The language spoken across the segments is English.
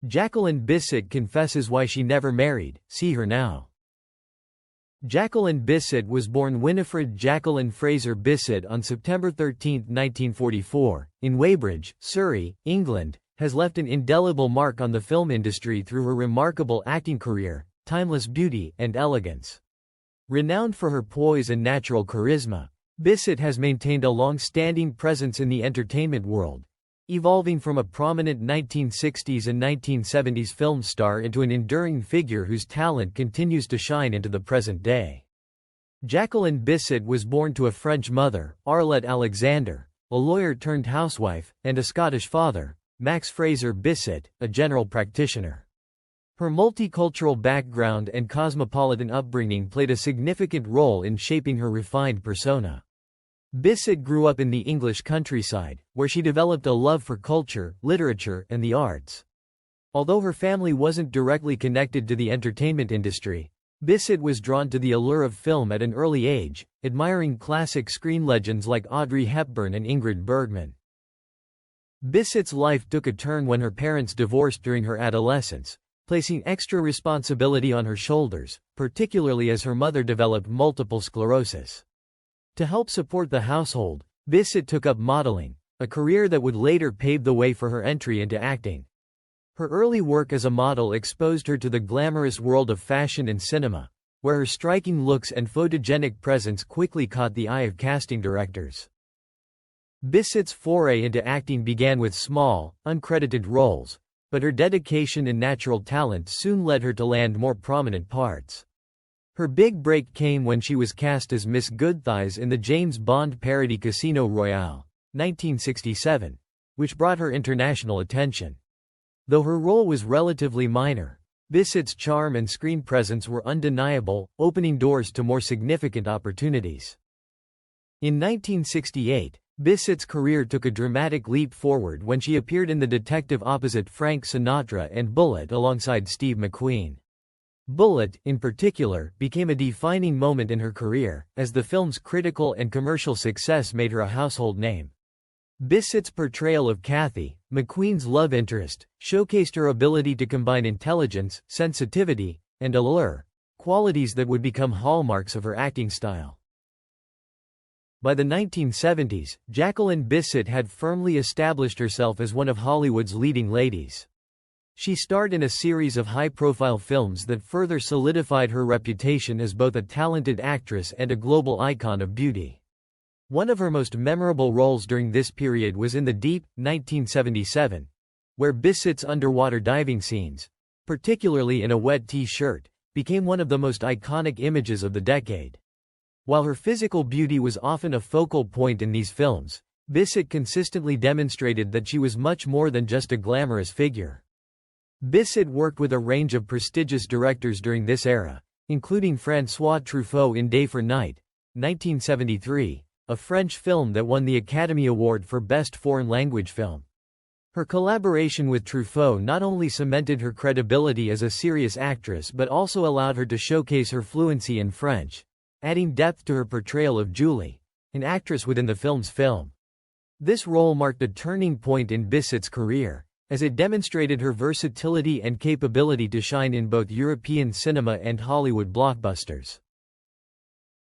Jacqueline Bisset confesses why she never married, see her now. Jacqueline Bisset was born Winifred Jacqueline Fraser Bisset on September 13, 1944, in Weybridge, Surrey, England, has left an indelible mark on the film industry through her remarkable acting career, timeless beauty, and elegance. Renowned for her poise and natural charisma, Bisset has maintained a long-standing presence in the entertainment world, evolving from a prominent 1960s and 1970s film star into an enduring figure whose talent continues to shine into the present day. Jacqueline Bisset was born to a French mother, Arlette Alexander, a lawyer-turned-housewife, and a Scottish father, Max Fraser Bisset, a general practitioner. Her multicultural background and cosmopolitan upbringing played a significant role in shaping her refined persona. Bisset grew up in the English countryside, where she developed a love for culture, literature, and the arts. Although her family wasn't directly connected to the entertainment industry, Bisset was drawn to the allure of film at an early age, admiring classic screen legends like Audrey Hepburn and Ingrid Bergman. Bisset's life took a turn when her parents divorced during her adolescence, placing extra responsibility on her shoulders, particularly as her mother developed multiple sclerosis. To help support the household, Bisset took up modeling, a career that would later pave the way for her entry into acting. Her early work as a model exposed her to the glamorous world of fashion and cinema, where her striking looks and photogenic presence quickly caught the eye of casting directors. Bisset's foray into acting began with small, uncredited roles, but her dedication and natural talent soon led her to land more prominent parts. Her big break came when she was cast as Miss Goodthighs in the James Bond parody Casino Royale, 1967, which brought her international attention. Though her role was relatively minor, Bisset's charm and screen presence were undeniable, opening doors to more significant opportunities. In 1968, Bisset's career took a dramatic leap forward when she appeared in The Detective opposite Frank Sinatra and Bullitt alongside Steve McQueen. Bullitt, in particular, became a defining moment in her career, as the film's critical and commercial success made her a household name. Bisset's portrayal of Kathy, McQueen's love interest, showcased her ability to combine intelligence, sensitivity, and allure, qualities that would become hallmarks of her acting style. By the 1970s, Jacqueline Bisset had firmly established herself as one of Hollywood's leading ladies. She starred in a series of high-profile films that further solidified her reputation as both a talented actress and a global icon of beauty. One of her most memorable roles during this period was in The Deep, 1977, where Bisset's underwater diving scenes, particularly in a wet T-shirt, became one of the most iconic images of the decade. While her physical beauty was often a focal point in these films, Bisset consistently demonstrated that she was much more than just a glamorous figure. Bisset worked with a range of prestigious directors during this era, including François Truffaut in Day for Night, 1973, a French film that won the Academy Award for Best Foreign Language Film. Her collaboration with Truffaut not only cemented her credibility as a serious actress but also allowed her to showcase her fluency in French, adding depth to her portrayal of Julie, an actress within the film's film. This role marked a turning point in Bisset's career, as it demonstrated her versatility and capability to shine in both European cinema and Hollywood blockbusters.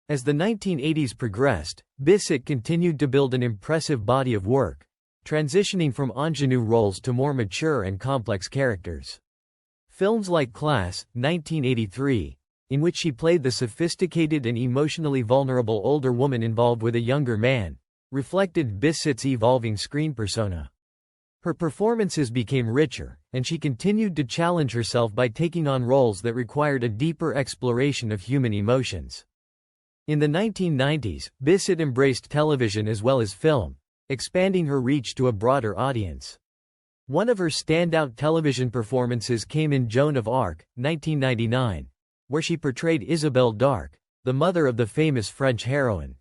As the 1980s progressed, Bisset continued to build an impressive body of work, transitioning from ingenue roles to more mature and complex characters. Films like Class, 1983, in which she played the sophisticated and emotionally vulnerable older woman involved with a younger man, reflected Bisset's evolving screen persona. Her performances became richer, and she continued to challenge herself by taking on roles that required a deeper exploration of human emotions. In the 1990s, Bisset embraced television as well as film, expanding her reach to a broader audience. One of her standout television performances came in Joan of Arc, 1999, where she portrayed Isabelle d'Arc, the mother of the famous French heroine.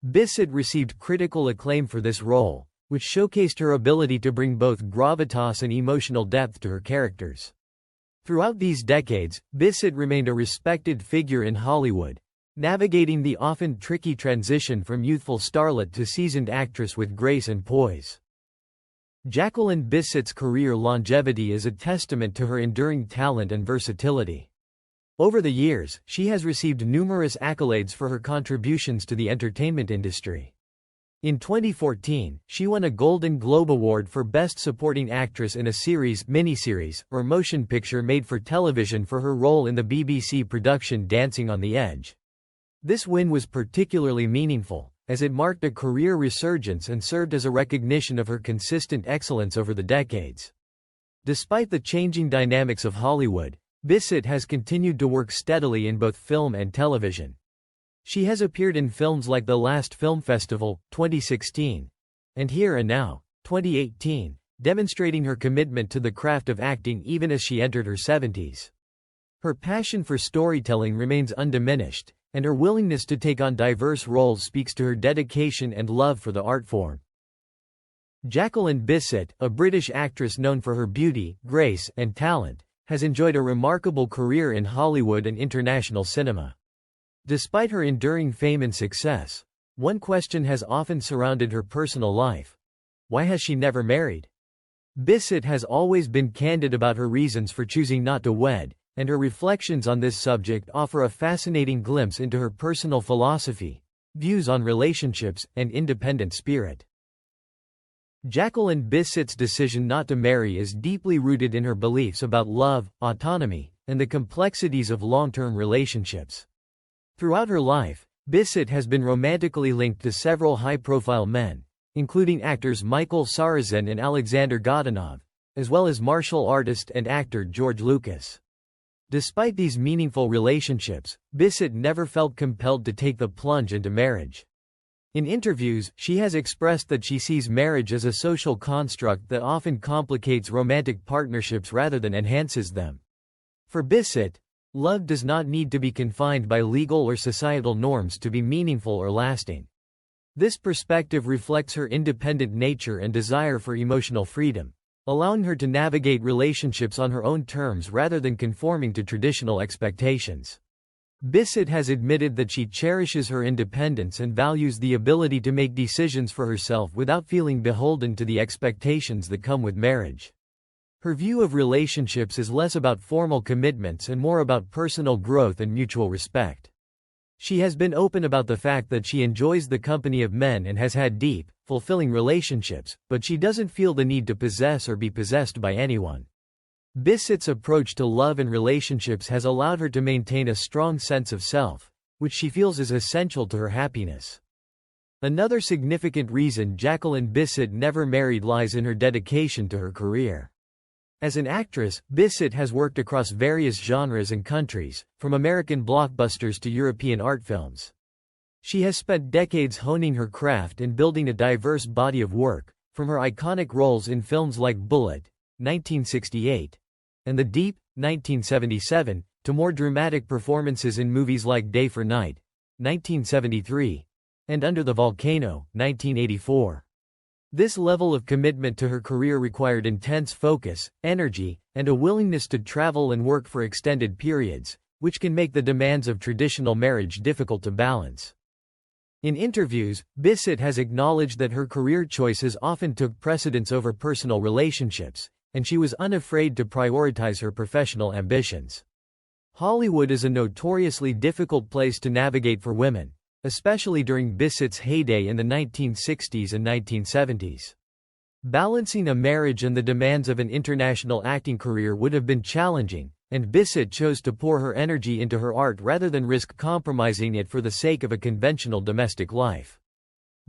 Bisset received critical acclaim for this role, which showcased her ability to bring both gravitas and emotional depth to her characters. Throughout these decades, Bisset remained a respected figure in Hollywood, navigating the often tricky transition from youthful starlet to seasoned actress with grace and poise. Jacqueline Bisset's career longevity is a testament to her enduring talent and versatility. Over the years, she has received numerous accolades for her contributions to the entertainment industry. In 2014, she won a Golden Globe Award for Best Supporting Actress in a series, miniseries, or motion picture made for television for her role in the BBC production Dancing on the Edge. This win was particularly meaningful, as it marked a career resurgence and served as a recognition of her consistent excellence over the decades. Despite the changing dynamics of Hollywood, Bisset has continued to work steadily in both film and television. She has appeared in films like The Last Film Festival, 2016, and Here and Now, 2018, demonstrating her commitment to the craft of acting even as she entered her 70s. Her passion for storytelling remains undiminished, and her willingness to take on diverse roles speaks to her dedication and love for the art form. Jacqueline Bisset, a British actress known for her beauty, grace, and talent, has enjoyed a remarkable career in Hollywood and international cinema. Despite her enduring fame and success, one question has often surrounded her personal life. Why has she never married? Bisset has always been candid about her reasons for choosing not to wed, and her reflections on this subject offer a fascinating glimpse into her personal philosophy, views on relationships, and independent spirit. Jacqueline Bisset's decision not to marry is deeply rooted in her beliefs about love, autonomy, and the complexities of long-term relationships. Throughout her life, Bisset has been romantically linked to several high-profile men, including actors Michael Sarrazin and Alexander Godunov, as well as martial artist and actor George Lucas. Despite these meaningful relationships, Bisset never felt compelled to take the plunge into marriage. In interviews, she has expressed that she sees marriage as a social construct that often complicates romantic partnerships rather than enhances them. For Bisset, love does not need to be confined by legal or societal norms to be meaningful or lasting. This perspective reflects her independent nature and desire for emotional freedom, allowing her to navigate relationships on her own terms rather than conforming to traditional expectations. Bisset has admitted that she cherishes her independence and values the ability to make decisions for herself without feeling beholden to the expectations that come with marriage. Her view of relationships is less about formal commitments and more about personal growth and mutual respect. She has been open about the fact that she enjoys the company of men and has had deep, fulfilling relationships, but she doesn't feel the need to possess or be possessed by anyone. Bisset's approach to love and relationships has allowed her to maintain a strong sense of self, which she feels is essential to her happiness. Another significant reason Jacqueline Bisset never married lies in her dedication to her career. As an actress, Bisset has worked across various genres and countries, from American blockbusters to European art films. She has spent decades honing her craft and building a diverse body of work, from her iconic roles in films like Bullitt, 1968, and The Deep, 1977, to more dramatic performances in movies like Day for Night, 1973, and Under the Volcano, 1984. This level of commitment to her career required intense focus, energy, and a willingness to travel and work for extended periods, which can make the demands of traditional marriage difficult to balance. In interviews, Bisset has acknowledged that her career choices often took precedence over personal relationships, and she was unafraid to prioritize her professional ambitions. Hollywood is a notoriously difficult place to navigate for women, especially during Bisset's heyday in the 1960s and 1970s. Balancing a marriage and the demands of an international acting career would have been challenging, and Bisset chose to pour her energy into her art rather than risk compromising it for the sake of a conventional domestic life.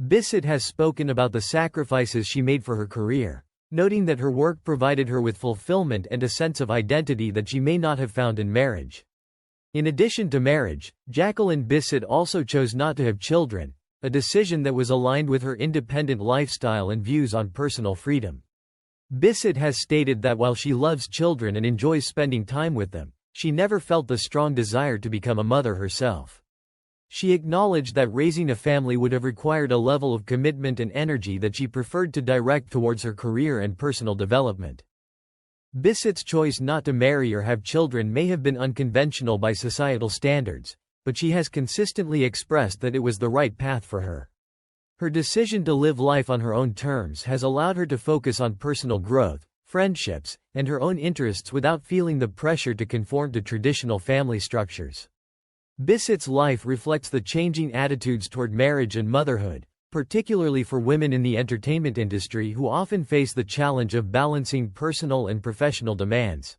Bisset has spoken about the sacrifices she made for her career, noting that her work provided her with fulfillment and a sense of identity that she may not have found in marriage. In addition to marriage, Jacqueline Bisset also chose not to have children, a decision that was aligned with her independent lifestyle and views on personal freedom. Bisset has stated that while she loves children and enjoys spending time with them, she never felt the strong desire to become a mother herself. She acknowledged that raising a family would have required a level of commitment and energy that she preferred to direct towards her career and personal development. Bisset's choice not to marry or have children may have been unconventional by societal standards, but she has consistently expressed that it was the right path for her. Her decision to live life on her own terms has allowed her to focus on personal growth, friendships, and her own interests without feeling the pressure to conform to traditional family structures. Bisset's life reflects the changing attitudes toward marriage and motherhood, particularly for women in the entertainment industry who often face the challenge of balancing personal and professional demands.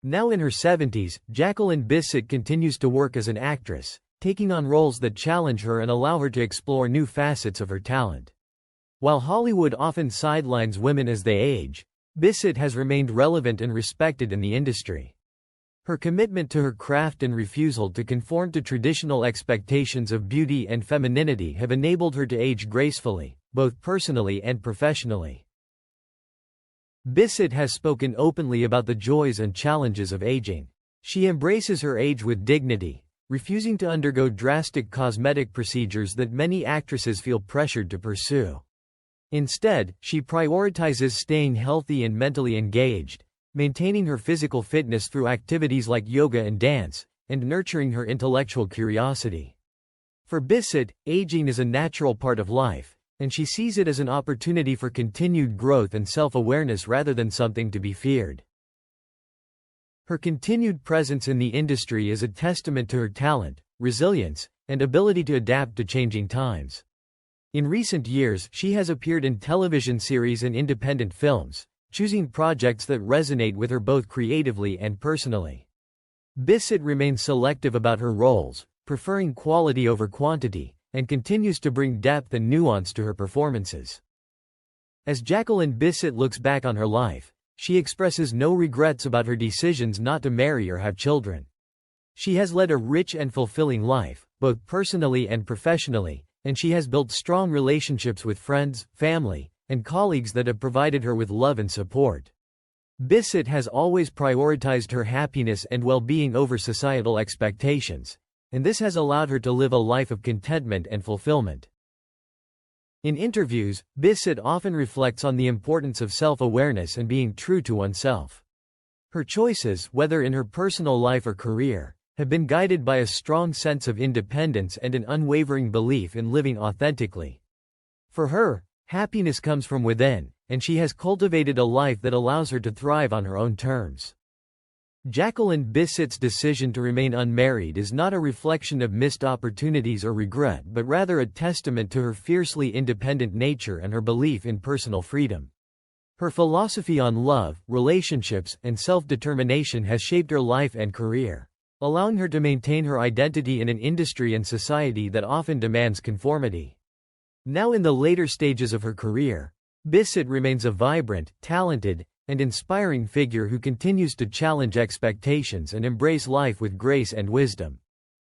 Now in her 70s, Jacqueline Bisset continues to work as an actress, taking on roles that challenge her and allow her to explore new facets of her talent. While Hollywood often sidelines women as they age, Bisset has remained relevant and respected in the industry. Her commitment to her craft and refusal to conform to traditional expectations of beauty and femininity have enabled her to age gracefully, both personally and professionally. Bisset has spoken openly about the joys and challenges of aging. She embraces her age with dignity, refusing to undergo drastic cosmetic procedures that many actresses feel pressured to pursue. Instead, she prioritizes staying healthy and mentally engaged, maintaining her physical fitness through activities like yoga and dance, and nurturing her intellectual curiosity. For Bisset, aging is a natural part of life, and she sees it as an opportunity for continued growth and self-awareness rather than something to be feared. Her continued presence in the industry is a testament to her talent, resilience, and ability to adapt to changing times. In recent years, she has appeared in television series and independent films, choosing projects that resonate with her both creatively and personally. Bisset remains selective about her roles, preferring quality over quantity, and continues to bring depth and nuance to her performances. As Jacqueline Bisset looks back on her life, she expresses no regrets about her decisions not to marry or have children. She has led a rich and fulfilling life, both personally and professionally, and she has built strong relationships with friends, family, and colleagues that have provided her with love and support. Bisset has always prioritized her happiness and well-being over societal expectations, and this has allowed her to live a life of contentment and fulfillment. In interviews, Bisset often reflects on the importance of self-awareness and being true to oneself. Her choices, whether in her personal life or career, have been guided by a strong sense of independence and an unwavering belief in living authentically. For her, happiness comes from within, and she has cultivated a life that allows her to thrive on her own terms. Jacqueline Bisset's decision to remain unmarried is not a reflection of missed opportunities or regret but rather a testament to her fiercely independent nature and her belief in personal freedom. Her philosophy on love, relationships, and self-determination has shaped her life and career, allowing her to maintain her identity in an industry and society that often demands conformity. Now in the later stages of her career, Bisset remains a vibrant, talented, and inspiring figure who continues to challenge expectations and embrace life with grace and wisdom.